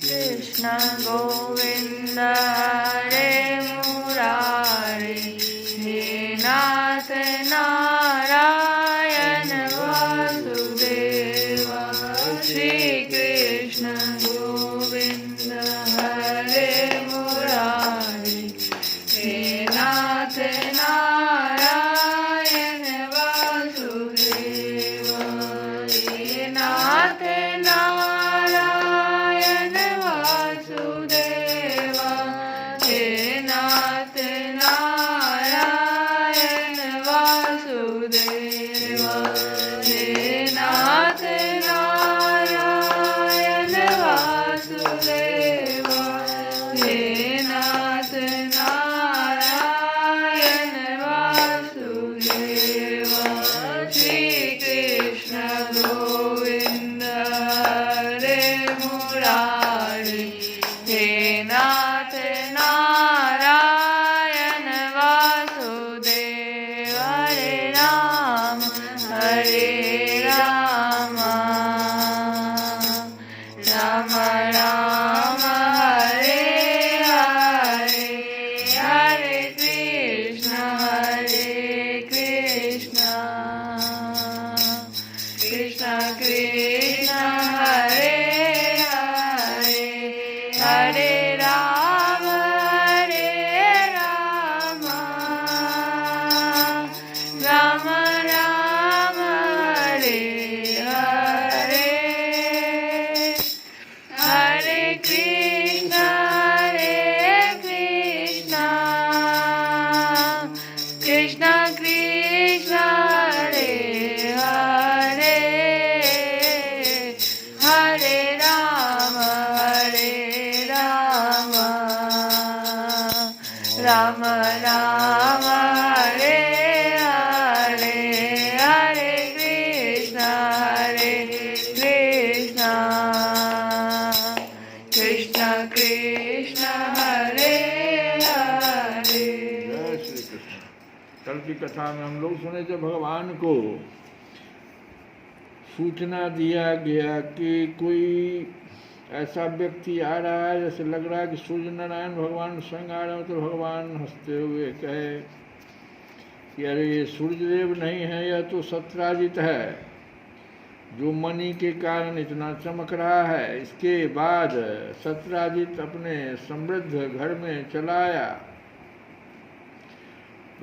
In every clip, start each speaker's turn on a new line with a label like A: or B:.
A: कृष्ण गोविंद हरे मुरारी, हे नाथ नारायण वासुदेव। श्री कृष्ण गोविंद हरे मुरारी, हे नाथ नारायण वासुदेव। हे नाथ नारायण वासुदेव, हे नाथ नारायण वासुदेव, हे नाथ नारायण वासुदेव, हे नाथ नारायण वासुदेव। श्री कृष्ण गोविंद हरे मुरारी, हे नाथ नारायण वासुदेव। हरे राम राम राम हरे हरे, हरे कृष्ण कृष्ण कृष्ण हरे हरे, हरे राम राम राम हरे हरे, हरे कृष्ण कृष्ण कृष्ण हरे हरे, हरे राम राम राम हरे हरे, हरे कृष्ण कृष्ण कृष्ण हरे हरे।
B: जय श्री कृष्ण। कल की कथा में हम लोग सुने थे भगवान को सूचना दिया गया कि कोई ऐसा व्यक्ति आ रहा है, जैसे लग रहा है कि सूर्य नारायण भगवान स्वयं आ रहे हो, तो भगवान हंसते हुए कहे कि अरे ये सूर्यदेव नहीं है, यह तो सत्राजित है जो मणि के कारण इतना चमक रहा है। इसके बाद सत्राजित अपने समृद्ध घर में चला आया।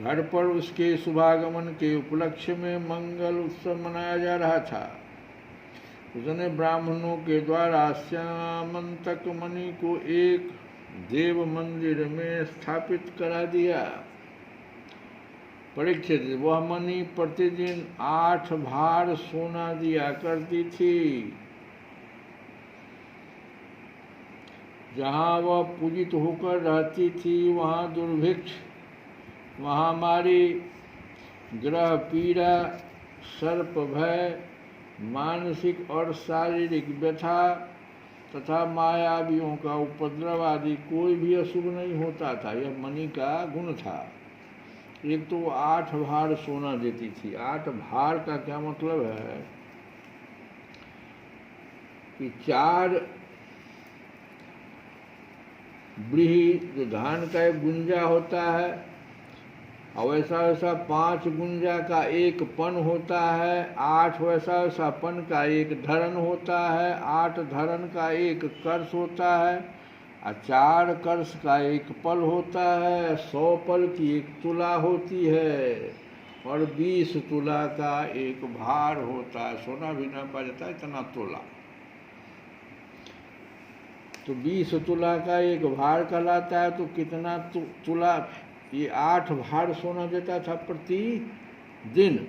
B: घर पर उसके शुभागमन के उपलक्ष्य में मंगल उत्सव मनाया जा रहा था। उसने ब्राह्मणों के द्वारा श्यामंतक मणि को एक देव मंदिर में स्थापित करा दिया। परीक्षित, वह मणि प्रतिदिन 8 भार सोना दिया करती थी। जहाँ वह पूजित होकर रहती थी वहाँ दुर्भिक्ष, महामारी, ग्रह पीड़ा, सर्प भय, मानसिक और शारीरिक व्यथा तथा मायावियों का उपद्रव आदि कोई भी अशुभ नहीं होता था। यह मणि का गुण था। एक तो 8 भार सोना देती थी। 8 भार का क्या मतलब है कि 4 व्रीहि जो धान का एक गुंजा होता है, और वैसा 5 गुंजा का एक पन होता है, 8 वैसा पन का एक धरन होता है, 8 धरन का एक कर्ष होता है, और 4 कर्ष का एक पल होता है, 100 पल की एक तुला होती है, और 20 तुला का एक भार होता है। सोना भी ना पा जाता है इतना तोला। तो 20 तुला का एक भार कहलाता है। तो कितना तुला, ये 8 भार सोना देता था प्रति दिन।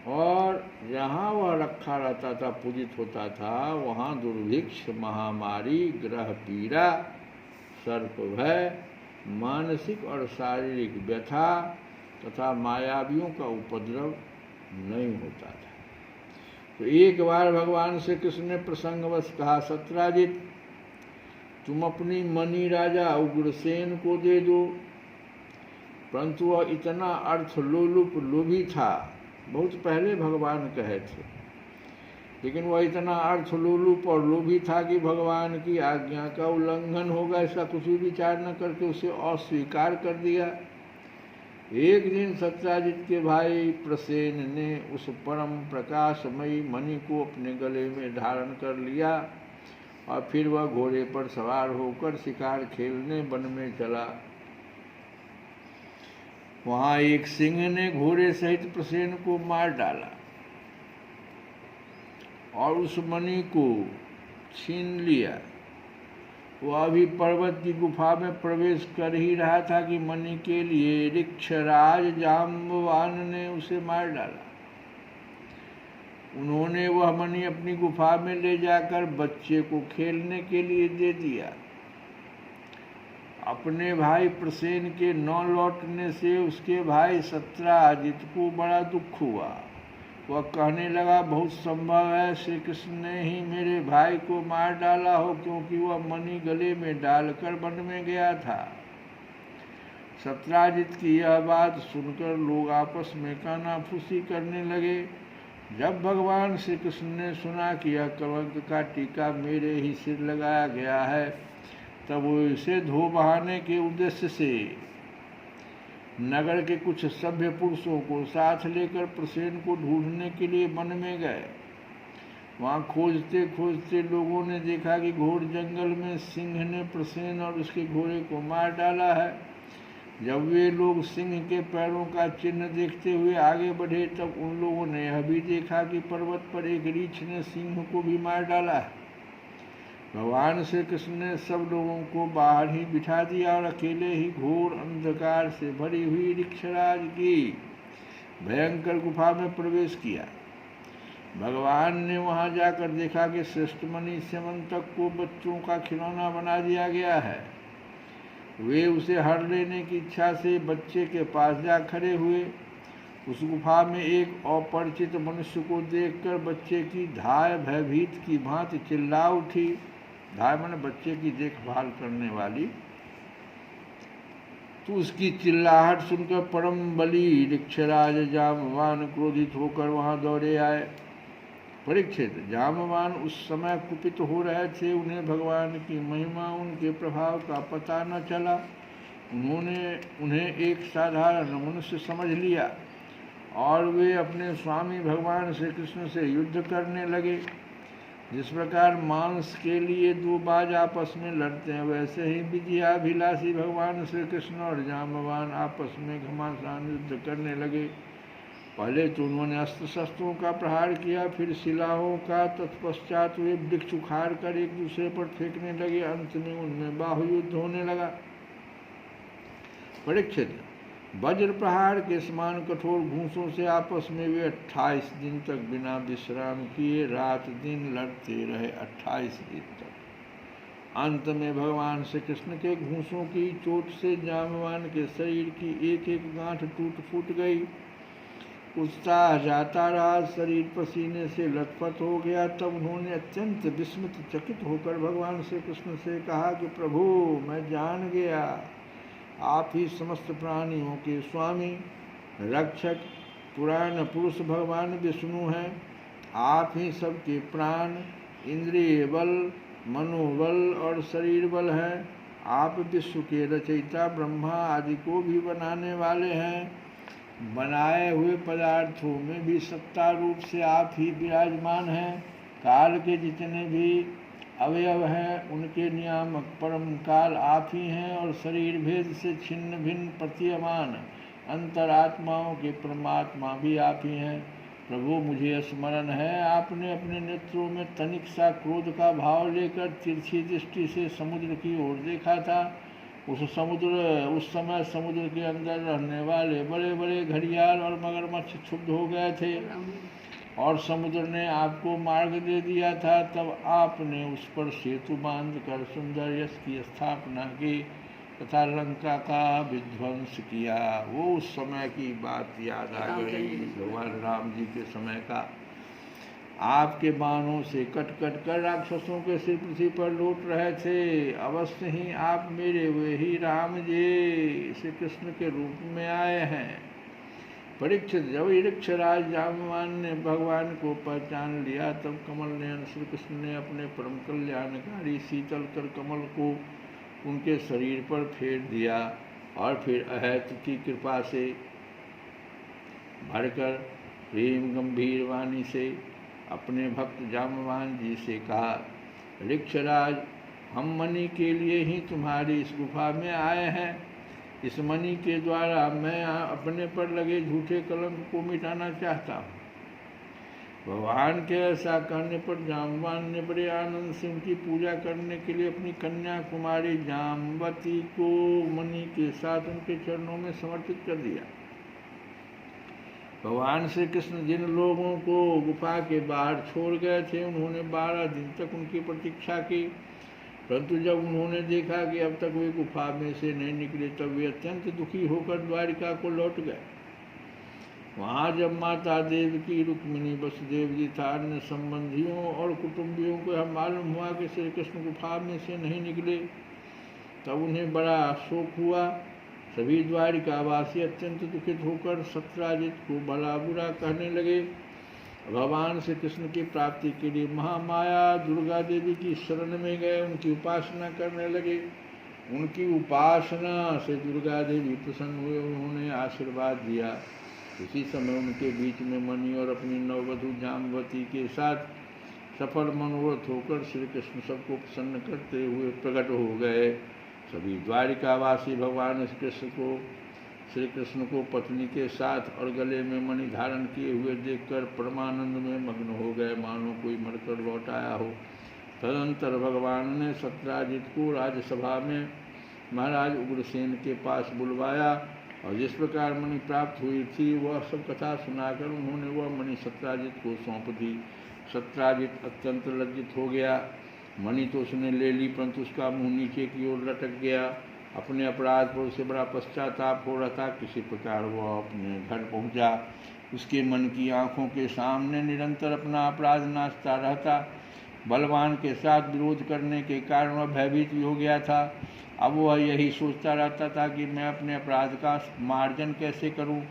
B: और जहाँ वह रखा रहता था, पूजित होता था, वहाँ दुर्भिक्ष, महामारी, ग्रह पीड़ा, सर्प भय, मानसिक और शारीरिक व्यथा तथा मायावियों का उपद्रव नहीं होता था। तो एक बार भगवान श्री कृष्ण ने प्रसंगवश कहा, सत्राजित तुम अपनी मणि राजा उग्रसेन को दे दो। परंतु वह इतना अर्थ लोलुप लोभी था, बहुत पहले भगवान कहे थे, लेकिन वह इतना अर्थ लोलुप और लोभी था कि भगवान की आज्ञा का उल्लंघन होगा ऐसा कुछ भी विचार न करके उसे अस्वीकार कर दिया। एक दिन सत्याजित के भाई प्रसेन ने उस परम प्रकाशमयी मणि को अपने गले में धारण कर लिया और फिर वह घोड़े पर सवार होकर शिकार खेलने वन में चला। वहां एक सिंह ने घोड़े सहित प्रसेन को मार डाला और उस मणि को छीन लिया। वह अभी पर्वत की गुफा में प्रवेश कर ही रहा था कि मणि के लिए ऋक्षराज जाम्बवान ने उसे मार डाला। उन्होंने वह मणि अपनी गुफा में ले जाकर बच्चे को खेलने के लिए दे दिया। अपने भाई प्रसेन के न लौटने से उसके भाई सत्राजित को बड़ा दुख हुआ। वह कहने लगा, बहुत संभव है श्री कृष्ण ने ही मेरे भाई को मार डाला हो, क्योंकि वह मणि गले में डालकर वन में गया था। सत्राजित की यह बात सुनकर लोग आपस में कानाफूसी करने लगे। जब भगवान श्री कृष्ण ने सुना कि यह कलंक का टीका मेरे ही सिर लगाया गया है, तब वो इसे धो बहाने के उद्देश्य से नगर के कुछ सभ्य पुरुषों को साथ लेकर प्रसेन को ढूंढने के लिए वन में गए। वहां खोजते खोजते लोगों ने देखा कि घोर जंगल में सिंह ने प्रसेन और उसके घोड़े को मार डाला है। जब वे लोग सिंह के पैरों का चिन्ह देखते हुए आगे बढ़े, तब उन लोगों ने यह भी देखा कि पर्वत पर एक रीछ ने सिंह को भी मार डाला है। भगवान श्री कृष्ण ने सब लोगों को बाहर ही बिठा दिया और अकेले ही घोर अंधकार से भरी हुई ऋक्षराज की भयंकर गुफा में प्रवेश किया। भगवान ने वहां जाकर देखा कि श्रेष्ठ मणि स्यमंतक को बच्चों का खिलौना बना दिया गया है। वे उसे हर लेने की इच्छा से बच्चे के पास जा खड़े हुए। उस गुफा में एक अपरिचित मनुष्य को देखकर बच्चे की धाय भयभीत की भांति चिल्ला उठी। धाय माने बच्चे की देखभाल करने वाली। तो उसकी चिल्लाहट सुनकर परम बली ऋक्षराज जाम्बवान क्रोधित होकर वहां दौड़े आए। परीक्षित, जाम्बवान उस समय कुपित हो रहे थे। उन्हें भगवान की महिमा, उनके प्रभाव का पता न चला। उन्होंने उन्हें एक साधारण मनुष्य समझ लिया और वे अपने स्वामी भगवान श्री कृष्ण से युद्ध करने लगे। जिस प्रकार मांस के लिए दो बाज आपस में लड़ते हैं, वैसे ही विजयाभिलाषी भगवान श्री कृष्ण और जाम्बवान आपस में घमासान युद्ध करने लगे। पहले तो उन्होंने अस्त्र शस्त्रों का प्रहार किया, फिर शिलाओं का, तत्पश्चात वे वृक्ष उखाड़ कर एक दूसरे पर फेंकने लगे। अंत में उनमें बाहुयुद्ध होने लगा। परीक्षित, वज्र प्रहार के समान कठोर घूंसों से आपस में वे 28 दिन तक बिना विश्राम किए रात दिन लड़ते रहे। 28 दिन तक। अंत में भगवान श्री कृष्ण के घूंसों की चोट से जाम्बवान के शरीर की एक एक गांठ टूट फूट गई। उत्साह जाता रहा, शरीर पसीने से लथपथ हो गया। तब उन्होंने अत्यंत विस्मित चकित होकर भगवान श्री कृष्ण से कहा कि प्रभु, मैं जान गया, आप ही समस्त प्राणियों के स्वामी, रक्षक, पुराण पुरुष भगवान विष्णु हैं। आप ही सबके प्राण, इंद्रिय बल, मनोबल और शरीर बल हैं। आप विश्व के रचयिता, ब्रह्मा आदि को भी बनाने वाले हैं। बनाए हुए पदार्थों में भी सत्ता रूप से आप ही विराजमान हैं। काल के जितने भी अवयव हैं, उनके नियामक परम काल आप ही हैं और शरीर भेद से छिन्न भिन्न प्रतीयमान अंतरात्माओं के परमात्मा भी आप ही हैं। प्रभु, मुझे स्मरण है, आपने अपने नेत्रों में तनिक सा क्रोध का भाव लेकर तिरछी दृष्टि से समुद्र की ओर देखा था। उस समय समुद्र के अंदर रहने वाले बड़े बड़े घड़ियाल और मगरमच्छ क्षुब्ध हो गए थे और समुद्र ने आपको मार्ग दे दिया था। तब आपने उस पर सेतु बांधकर सुंदर यश की स्थापना की तथा लंका का विध्वंस किया। वो उस समय की बात याद आ गई, भगवान राम जी के समय का। आपके बाणों से कट कट कर राक्षसों के सिर पृथ्वी पर लौट रहे थे। अवश्य ही आप मेरे वे ही राम जी श्री कृष्ण के रूप में आए हैं। परीक्षित जब ऋक्षराज जाम्बवान ने भगवान को पहचान लिया, तब कमल नयन श्री कृष्ण ने अपने परम कल्याणकारी शीतल कर कमल को उनके शरीर पर फेर दिया और फिर अहैत की कृपा से भरकर प्रेम गंभीर वाणी से अपने भक्त जाम्बवान जी से कहा, ऋक्षराज, हम मणि के लिए ही तुम्हारी इस गुफा में आए हैं। इस मणि के द्वारा मैं अपने पर लगे झूठे कलंक को मिटाना चाहता हूँ। भगवान के ऐसा करने पर जाम्बवान ने बड़े आनंद से उनकी पूजा करने के लिए अपनी कन्या कुमारी जाम्बवती को मणि के साथ उनके चरणों में समर्पित कर दिया। भगवान श्री कृष्ण जिन लोगों को गुफा के बाहर छोड़ गए थे, उन्होंने 12 दिन तक उनकी प्रतीक्षा की, परंतु जब उन्होंने देखा कि अब तक वे गुफा में से नहीं निकले, तब वे अत्यंत दुखी होकर द्वारिका को लौट गए। वहाँ जब माता देवकी, रुक्मिणी, वसुदेव जी था, अन्य संबंधियों और कुटुंबियों को यह मालूम हुआ कि श्री कृष्ण गुफा में से नहीं निकले, तब उन्हें बड़ा शोक हुआ। सभी द्वारिकावासी अत्यंत दुखित होकर सत्राजित को भला बुरा कहने लगे। भगवान श्री कृष्ण की प्राप्ति के लिए महामाया दुर्गा देवी की शरण में गए, उनकी उपासना करने लगे। उनकी उपासना से दुर्गा देवी प्रसन्न हुए, उन्होंने आशीर्वाद दिया। उसी समय उनके बीच में मणि और अपनी नववधू जाम्बवती के साथ सफल मनोरथ होकर श्री कृष्ण सबको प्रसन्न करते हुए प्रकट हो गए। सभी द्वारिकावासी भगवान श्री कृष्ण को पत्नी के साथ और गले में मणि धारण किए हुए देखकर परमानंद में मग्न हो गए, मानो कोई मरकर लौट आया हो। तदंतर भगवान ने सत्राजित को राज्यसभा में महाराज उग्रसेन के पास बुलवाया और जिस प्रकार मणि प्राप्त हुई थी वह सब कथा सुनाकर उन्होंने वह मणि सत्राजित को सौंप दी। सत्राजित अत्यंत लज्जित हो गया। मणि तो उसने ले ली, परंतु उसका मुंह नीचे की ओर लटक गया। अपने अपराध पर उसे बड़ा पश्चाताप हो रहा था। किसी प्रकार वह अपने घर पहुंचा। उसके मन की आंखों के सामने निरंतर अपना अपराध नाचता रहता। बलवान के साथ विरोध करने के कारण वह भयभीत हो गया था। अब वह यही सोचता रहता था कि मैं अपने अपराध का मार्जन कैसे करूं,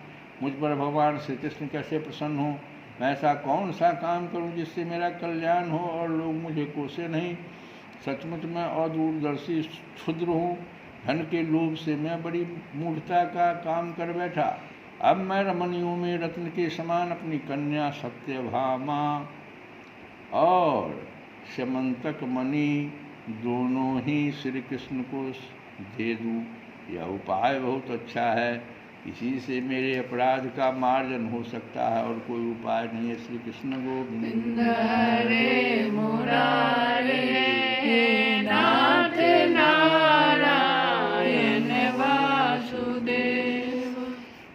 B: मुझ पर भगवान श्री कृष्ण कैसे प्रसन्न हों, मैं ऐसा कौन सा काम करूं जिससे मेरा कल्याण हो और लोग मुझे कोसे नहीं। सचमुच मैं अदूरदर्शी क्षुद्र हूँ। धन के लोभ से मैं बड़ी मूढ़ता का काम कर बैठा। अब मैं रमणियों में रत्न के समान अपनी कन्या सत्यभामा और स्यमंतक मणि दोनों ही श्री कृष्ण को दे दूँ। यह उपाय बहुत अच्छा है। इसी से मेरे अपराध का मार्जन हो सकता है और कोई उपाय नहीं है। श्री कृष्ण गोविंद
A: हरे मुरारे नाथ नारायण वासुदेव।